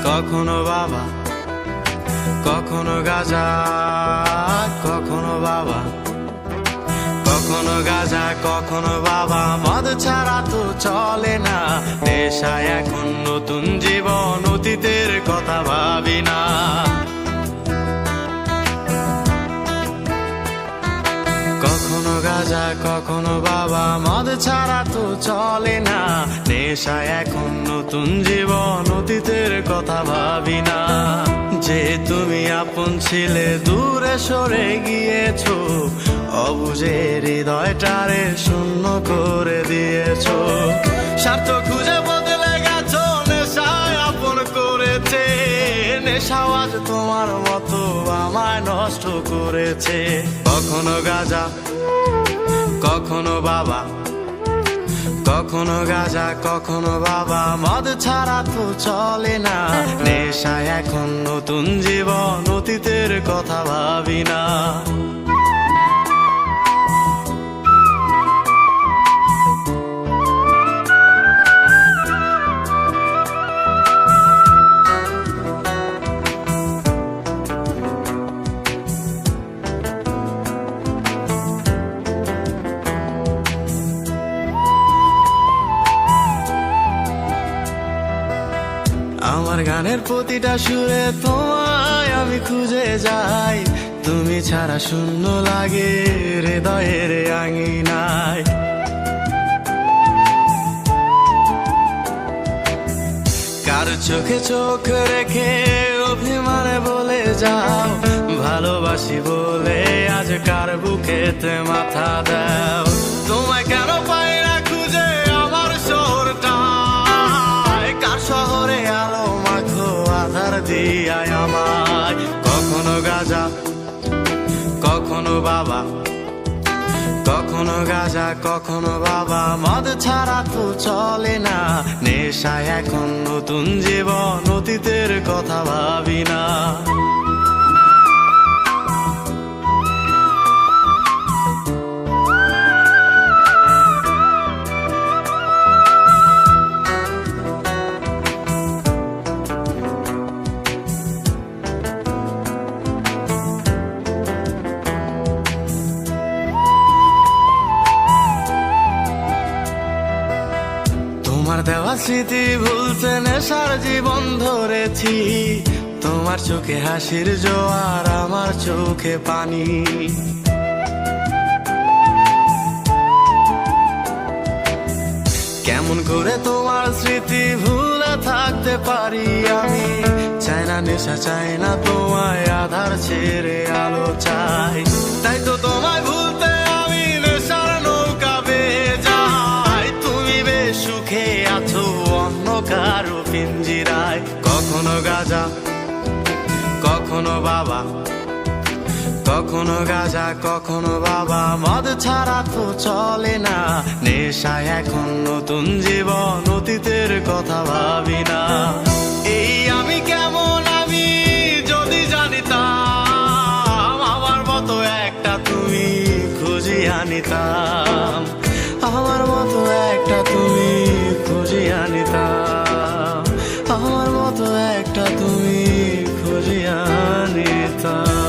কখনো বাবা, কখনো গাঁজা, কখনো বাবা, কখনো গাঁজা, কখনো বাবা, মদ ছাড়া তো চলে না। নেশায় এখন নতুন জীবন, অতীতের কথা ভাবি না। কখনো গাঁজা, কখনো বাবা, মদ ছাড়া তো চলে না। নেশায় এখন নতুন জীবন, অতীতের কথা ভাবি না। যে তুমি আপন ছিলে দূরে সরে গিয়েছো, অবুঝে হৃদয়টারে শূন্য করে দিয়েছো। স্বার্থ খুঁজে বদলে গেছো, নেশায় আপন করেছে। নেশা আজ তোমার মতো আমায় নষ্ট করেছে। কখনো গাঁজা, কখনো বাবা, কখনো গাঁজা, কখনো বাবা, মদ ছাড়া তো চলে না। নেশায় এখন নতুন জীবন, অতীতের কথা ভাবি না। আমার গানের প্রতিটা সুরে তোমায় আমি খুঁজে যাই। তুমি ছাড়া শূন্য লাগে হৃদয়ের আঙিনায়। কার চোখে চোখ রেখে অভিমানে বলে যাও, ভালোবাসি বলে আজ কার বুকেতে মাথা দাও। তোমায় কেন পাই না খুঁজে আমার শহরটা, কার শহরে আলো মাখো আধার দিয়ায় আমায়। কখনো গাঁজা, কখনো বাবা, কখনো গাঁজা, কখনো বাবা, মদ ছাড়া তো চলে না। নেশায় এখন নতুন জীবন, অতীতের কথা ভাবি না। তোমার দেওয়া স্মৃতি ভুলতে নেশার জীবন ধরেছি। তোমার চোখে হাসির জোয়ার, আমার চোখে পানি। কেমন করে তোমার স্মৃতি ভুলে থাকতে পারি আমি। চাই না নেশা, চাই না তোমায় আধার ছেড়ে আলো চাই। তাই তো তোমায় ভুলতে আমি নেশার নৌকা বেয়ে যাই। তুমি বেশ সুখে আছো অন্য কারো পিঞ্জিরায়। কখনো গাঁজা, কখনো বাবা, কখনো গাঁজা, কখনো বাবা, মদ ছাড়া তো চলে না। নেশায় এখন নতুন জীবন, অতীতের কথা ভাবি না। এই আমি কেমন আমি যদি জানিতাম, আমার মতো একটা তুমি খুঁজিয়ে আনিতাম। আমার মতো একটা তুমি খুঁজিয়ে আনিতাম। আমার মতো একটা তুমি খুঁজিয়ে আনিতাম।